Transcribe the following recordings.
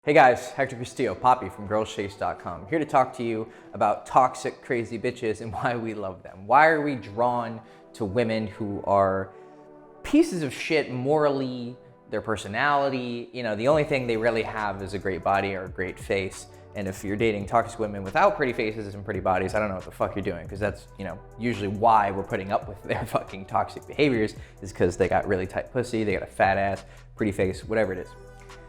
Hey guys, Hector Castillo, Poppy from girlschase.com, here to talk to you about toxic, crazy bitches and why we love them. Why are we drawn to women who are pieces of shit morally, their personality, the only thing they really have is a great body or a great face. And if you're dating toxic women without pretty faces and pretty bodies, I don't know what the fuck you're doing, because that's, usually why we're putting up with their fucking toxic behaviors, is because they got really tight pussy, they got a fat ass, pretty face, whatever it is.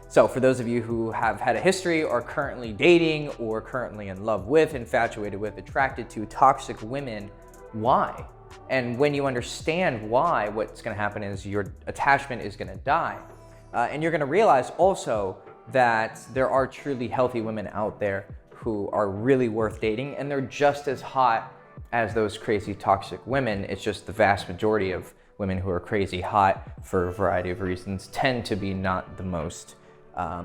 So for those of you who have had a history, or currently dating, or currently in love with, infatuated with, attracted to toxic women, why? And when you understand why, what's gonna happen is your attachment is gonna die. And you're gonna realize also that there are truly healthy women out there who are really worth dating, and they're just as hot as those crazy toxic women. It's just the vast majority of women who are crazy hot for a variety of reasons tend to be not the most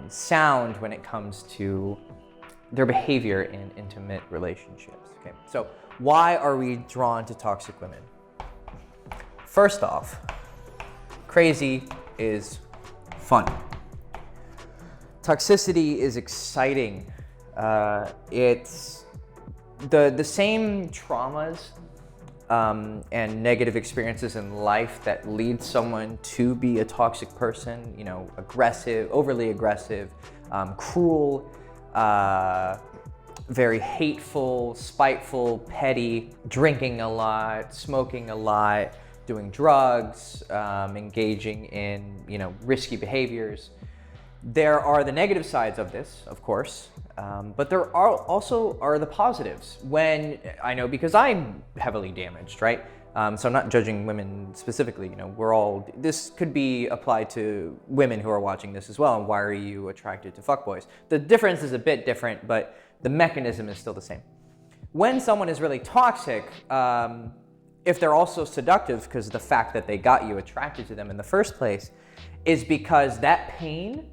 sound when it comes to their behavior in intimate relationships. Okay, so why are we drawn to toxic women? First off, crazy is fun. Toxicity is exciting. It's the same traumas and negative experiences in life that lead someone to be a toxic person, aggressive, overly aggressive, cruel, very hateful, spiteful, petty, drinking a lot, smoking a lot, doing drugs, engaging in, risky behaviors. There are the negative sides of this, of course, but there are also the positives. When I know, because I'm heavily damaged, right? So I'm not judging women specifically. This could be applied to women who are watching this as well. And why are you attracted to fuckboys? The difference is a bit different, but the mechanism is still the same. When someone is really toxic, if they're also seductive, because the fact that they got you attracted to them in the first place is because that pain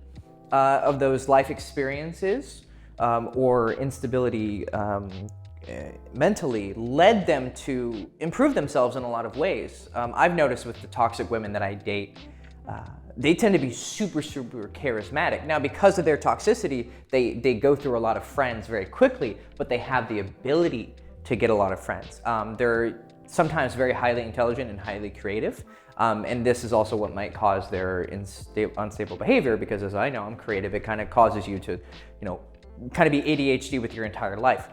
of those life experiences or instability mentally led them to improve themselves in a lot of ways. I've noticed with the toxic women that I date, they tend to be super, super charismatic. Now, because of their toxicity, they go through a lot of friends very quickly, but they have the ability to get a lot of friends. They're sometimes very highly intelligent and highly creative. And this is also what might cause their unstable behavior, because as I know, I'm creative, it kind of causes you to, kind of be ADHD with your entire life.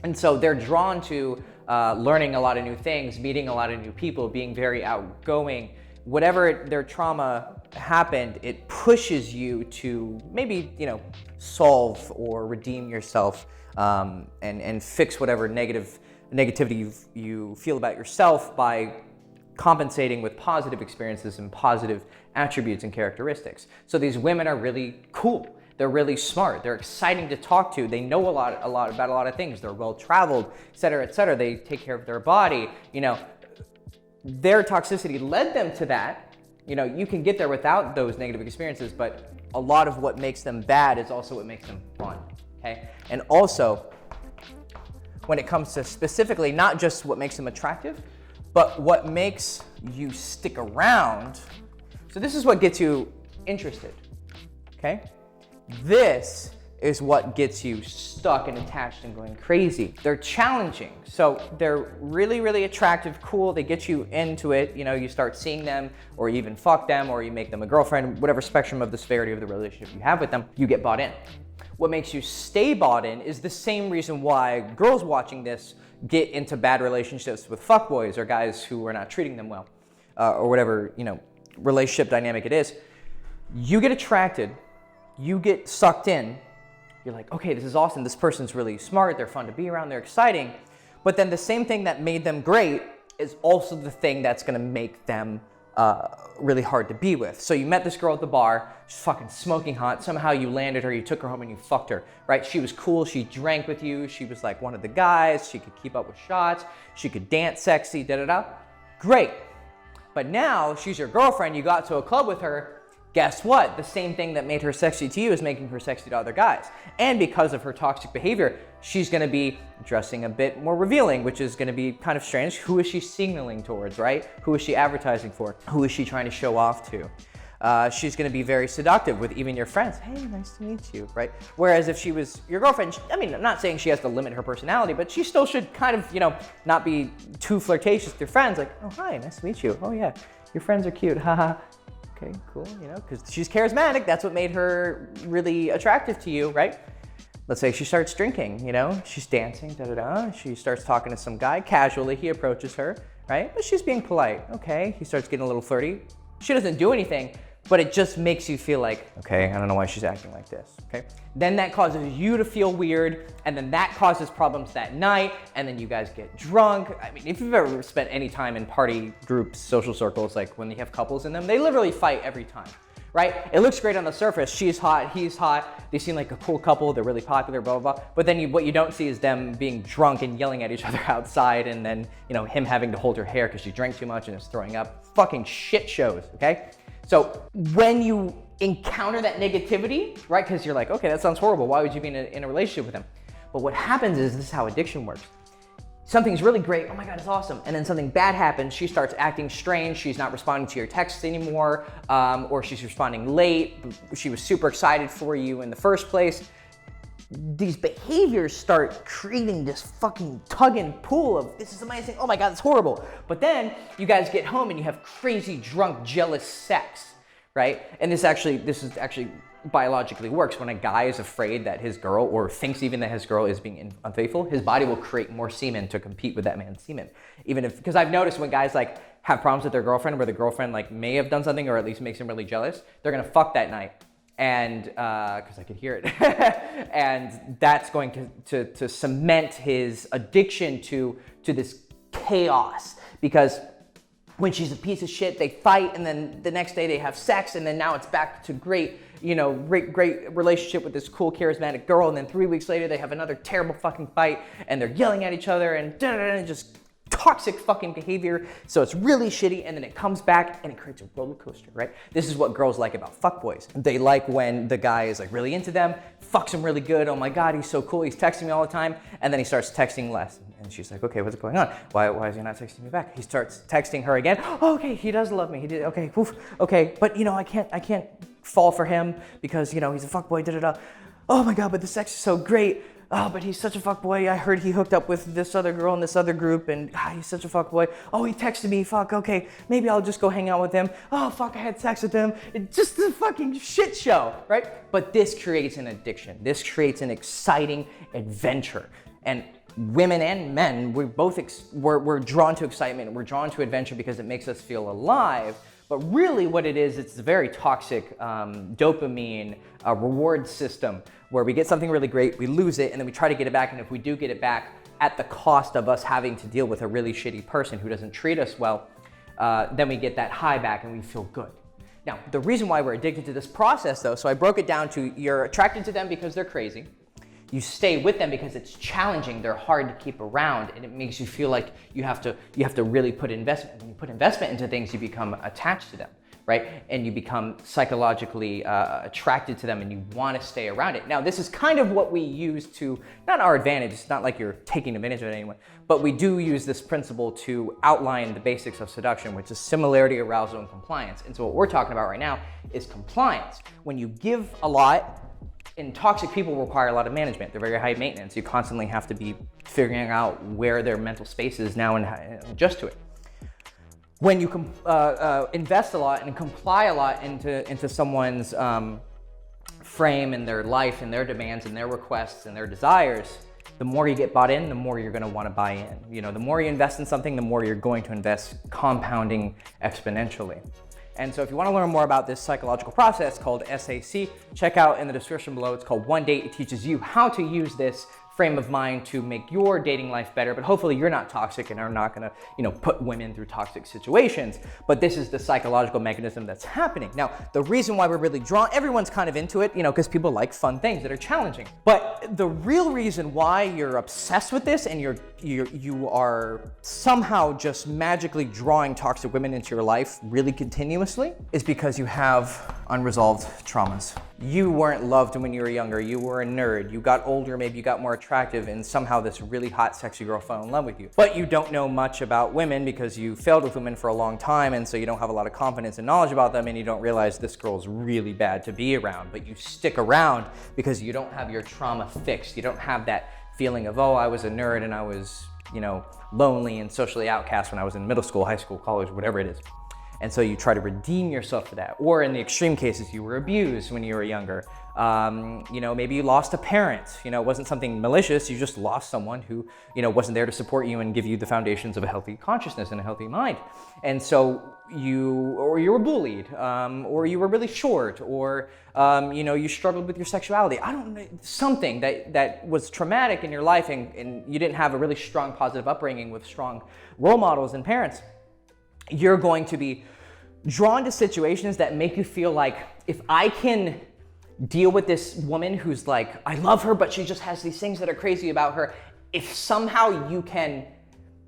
And so they're drawn to learning a lot of new things, meeting a lot of new people, being very outgoing. Whatever their trauma happened, it pushes you to maybe, solve or redeem yourself and fix whatever negativity you feel about yourself by compensating with positive experiences and positive attributes and characteristics. So these women are really cool. They're really smart. They're exciting to talk to. They know a lot about a lot of things. They're well-traveled, et cetera, et cetera. They take care of their body. Their toxicity led them to that. You can get there without those negative experiences, but a lot of what makes them bad is also what makes them fun, okay? And also, when it comes to specifically not just what makes them attractive, but what makes you stick around. So this is what gets you interested, okay? This is what gets you stuck and attached and going crazy. They're challenging. So they're really, really attractive, cool. They get you into it. You start seeing them, or you even fuck them, or you make them a girlfriend, whatever spectrum of the severity of the relationship you have with them, you get bought in. What makes you stay bought in is the same reason why girls watching this get into bad relationships with fuckboys or guys who are not treating them well, or whatever, relationship dynamic it is. You get attracted, you get sucked in, you're like, okay, this is awesome, this person's really smart, they're fun to be around, they're exciting, but then the same thing that made them great is also the thing that's gonna make them really hard to be with. So you met this girl at the bar, she's fucking smoking hot, somehow you landed her, you took her home and you fucked her, right? She was cool, she drank with you, she was like one of the guys, she could keep up with shots, she could dance sexy, da-da-da. Great. But now she's your girlfriend, you got to a club with her, guess what? The same thing that made her sexy to you is making her sexy to other guys. And because of her toxic behavior, she's gonna be dressing a bit more revealing, which is gonna be kind of strange. Who is she signaling towards, right? Who is she advertising for? Who is she trying to show off to? she's going to be very seductive with even your friends. Hey, nice to meet you, right? Whereas if she was your girlfriend, I mean, I'm not saying she has to limit her personality, but she still should kind of, not be too flirtatious with your friends. Like, oh, hi, nice to meet you. Oh, yeah, your friends are cute, haha. Okay, cool, because she's charismatic. That's what made her really attractive to you, right? Let's say she starts drinking, she's dancing, da-da-da. She starts talking to some guy casually. He approaches her, right? But she's being polite. Okay, he starts getting a little flirty. She doesn't do anything, but it just makes you feel like, okay, I don't know why she's acting like this, okay? Then that causes you to feel weird, and then that causes problems that night, and then you guys get drunk. I mean, if you've ever spent any time in party groups, social circles, like when they have couples in them, they literally fight every time, right? It looks great on the surface. She's hot, he's hot. They seem like a cool couple. They're really popular, blah, blah, blah. But then what you don't see is them being drunk and yelling at each other outside, and then, him having to hold her hair because she drank too much and is throwing up. Fucking shit shows, okay? So when you encounter that negativity, right, because you're like, okay, that sounds horrible. Why would you be in a relationship with him? But what happens is, this is how addiction works. Something's really great, oh my God, it's awesome. And then something bad happens, she starts acting strange, she's not responding to your texts anymore, or she's responding late, she was super excited for you in the first place. These behaviors start creating this fucking tug and pull of, this is amazing, oh my God, it's horrible. But then you guys get home and you have crazy, drunk, jealous sex, right? And this is actually biologically works. When a guy is afraid that his girl, or thinks even that his girl is being unfaithful, his body will create more semen to compete with that man's semen. Because I've noticed when guys have problems with their girlfriend, where the girlfriend may have done something or at least makes him really jealous, they're gonna fuck that night. And because I could hear it, and that's going to cement his addiction to this chaos. Because when she's a piece of shit, they fight, and then the next day they have sex, and then now it's back to great relationship with this cool, charismatic girl, and then 3 weeks later they have another terrible fucking fight, and they're yelling at each other, and just toxic fucking behavior. So it's really shitty, and then it comes back and it creates a roller coaster, right? This is what girls like about fuckboys. They like when the guy is really into them, fucks him really good. Oh my God, he's so cool. He's texting me all the time. And then he starts texting less. And she's like, okay, what's going on? Why is he not texting me back? He starts texting her again. Oh, okay, he does love me. He did. Okay, oof, okay. But I can't fall for him because, he's a fuckboy, da-da-da. Oh my God, but the sex is so great. Oh, but he's such a fuckboy. I heard he hooked up with this other girl in this other group, and he's such a fuckboy. Oh, he texted me. Fuck, okay, maybe I'll just go hang out with him. Oh, fuck, I had sex with him. It's just a fucking shit show, right? But this creates an addiction. This creates an exciting adventure. And women and men, we're drawn to excitement. We're drawn to adventure because it makes us feel alive. But really what it is, it's a very toxic dopamine reward system where we get something really great, we lose it, and then we try to get it back, and if we do get it back at the cost of us having to deal with a really shitty person who doesn't treat us well, then we get that high back and we feel good. Now, the reason why we're addicted to this process though, so I broke it down to, you're attracted to them because they're crazy. You stay with them because it's challenging, they're hard to keep around, and it makes you feel like you have to really put investment. When you put investment into things, you become attached to them, right? And you become psychologically attracted to them, and you want to stay around it. Now, this is kind of what we use to, not our advantage, it's not like you're taking advantage of anyone, but we do use this principle to outline the basics of seduction, which is similarity, arousal, and compliance. And so what we're talking about right now is compliance. When you give a lot, and toxic people require a lot of management. They're very high maintenance. You constantly have to be figuring out where their mental space is now and adjust to it. When you invest a lot and comply a lot into someone's frame and their life and their demands and their requests and their desires, the more you get bought in, the more you're gonna wanna buy in. The more you invest in something, the more you're going to invest, compounding exponentially. And so if you want to learn more about this psychological process called SAC, check out in the description below. It's called One Date. It teaches you how to use this frame of mind to make your dating life better, but hopefully you're not toxic and are not gonna, put women through toxic situations. But this is the psychological mechanism that's happening. Now, the reason why we're really drawn, everyone's kind of into it, because people like fun things that are challenging. But the real reason why you're obsessed with this and you're you are somehow just magically drawing toxic women into your life really continuously is because you have unresolved traumas. You weren't loved when you were younger. You were a nerd. You got older, maybe you got more attractive, and somehow this really hot, sexy girl fell in love with you. But you don't know much about women because you failed with women for a long time, and so you don't have a lot of confidence and knowledge about them, and you don't realize this girl's really bad to be around. But you stick around because you don't have your trauma fixed. You don't have that feeling of, oh, I was a nerd and I was, lonely and socially outcast when I was in middle school, high school, college, whatever it is. And so you try to redeem yourself for that. Or in the extreme cases, you were abused when you were younger. Maybe you lost a parent. It wasn't something malicious. You just lost someone who, wasn't there to support you and give you the foundations of a healthy consciousness and a healthy mind. And so you were bullied, or you were really short, or you struggled with your sexuality. I don't know, something that was traumatic in your life, and you didn't have a really strong positive upbringing with strong role models and parents. You're going to be drawn to situations that make you feel like, if I can deal with this woman who's like, I love her, but she just has these things that are crazy about her, if somehow you can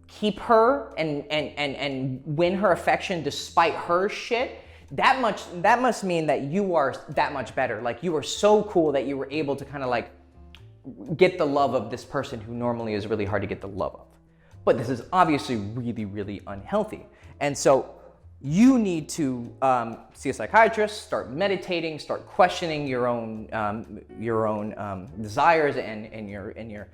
keep her and win her affection despite her shit, that must mean that you are that much better. Like, you are so cool that you were able to kind of like get the love of this person who normally is really hard to get the love of. But this is obviously really, really unhealthy. And so you need to see a psychiatrist, start meditating, start questioning your own desires and your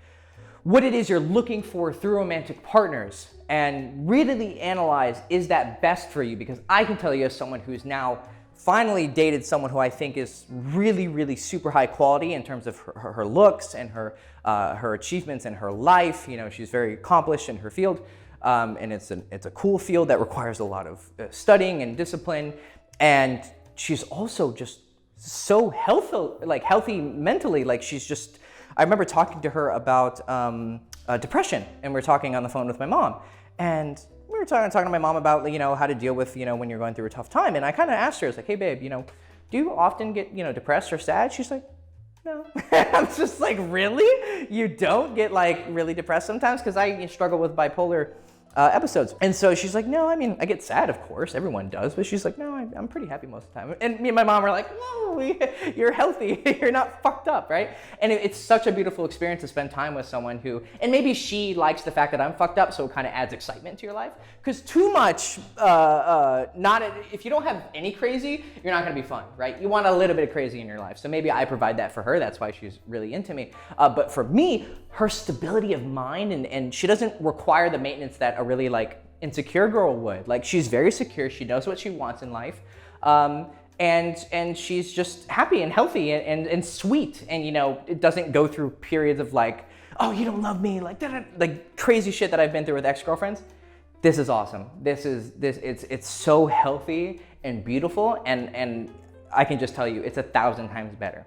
what it is you're looking for through romantic partners, and really analyze, is that best for you? Because I can tell you, as someone who's now finally dated someone who I think is really, really super high quality in terms of her looks and her achievements in her life. She's very accomplished in her field. And it's a cool field that requires a lot of studying and discipline. And she's also just so healthy mentally. Like, I remember talking to her about depression, and we were talking on the phone with my mom. And we were talking to my mom about, how to deal with, when you're going through a tough time. And I kind of asked her, I was like, hey babe, do you often get, depressed or sad? She's like, no. I'm just like, really? You don't get like really depressed sometimes? Because I struggle with bipolar episodes. And so she's like, no, I mean, I get sad, of course, everyone does, but she's like, no, I'm pretty happy most of the time. And me and my mom are like, whoa, you're healthy, you're not fucked up, right? And it's such a beautiful experience to spend time with someone who, and maybe she likes the fact that I'm fucked up, so it kind of adds excitement to your life. Because too much, if you don't have any crazy, you're not gonna be fun, right? You want a little bit of crazy in your life. So maybe I provide that for her, that's why she's really into me. But for me, her stability of mind, and she doesn't require the maintenance that a really like insecure girl would. Like, she's very secure, she knows what she wants in life, and she's just happy and healthy and sweet, and it doesn't go through periods of like, oh, you don't love me, like crazy shit that I've been through with ex-girlfriends. This is awesome. It's so healthy and beautiful, and I can just tell you, it's 1,000 times better.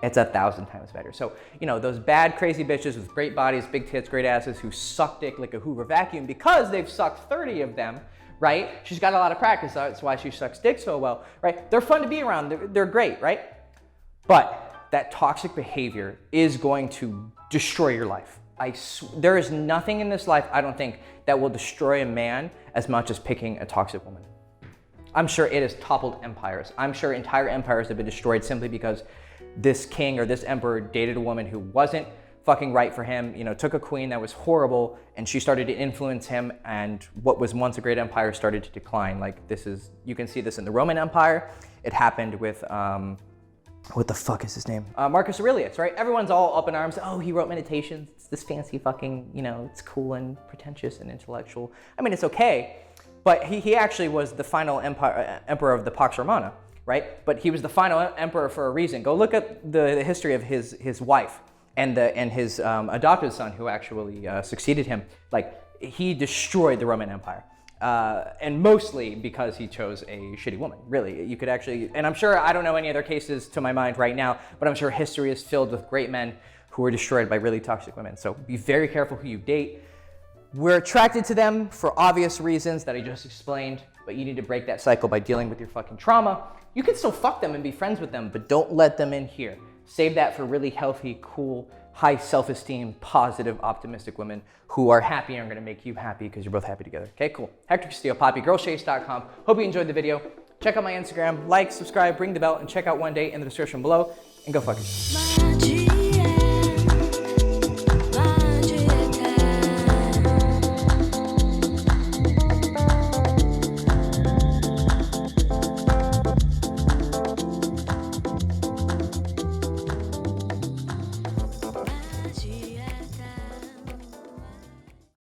It's 1,000 times better. So, those bad, crazy bitches with great bodies, big tits, great asses, who suck dick like a Hoover vacuum because they've sucked 30 of them, right? She's got a lot of practice. That's why she sucks dick so well, right? They're fun to be around. They're great, right? But that toxic behavior is going to destroy your life. There is nothing in this life, I don't think, that will destroy a man as much as picking a toxic woman. I'm sure it has toppled empires. I'm sure entire empires have been destroyed simply because this king or this emperor dated a woman who wasn't fucking right for him, took a queen that was horrible, and she started to influence him, and what was once a great empire started to decline. Like, you can see this in the Roman Empire. It happened with, what the fuck is his name? Marcus Aurelius, right? Everyone's all up in arms. Oh, he wrote Meditations. It's this fancy fucking, it's cool and pretentious and intellectual. I mean, it's okay, but he actually was the final emperor of the Pax Romana. Right? But he was the final emperor for a reason. Go look at the history of his wife and his adopted son, who actually succeeded him. Like, he destroyed the Roman Empire. And mostly because he chose a shitty woman, really. You could actually, and I'm sure, I don't know any other cases to my mind right now, but I'm sure history is filled with great men who were destroyed by really toxic women. So be very careful who you date. We're attracted to them for obvious reasons that I just explained, but you need to break that cycle by dealing with your fucking trauma. You can still fuck them and be friends with them, but don't let them in here. Save that for really healthy, cool, high self-esteem, positive, optimistic women who are happy and are gonna make you happy because you're both happy together. Okay, cool. Hector Castillo, poppygirlchase.com. Hope you enjoyed the video. Check out my Instagram, like, subscribe, ring the bell, and check out One Day in the description below, and go fuck yourself.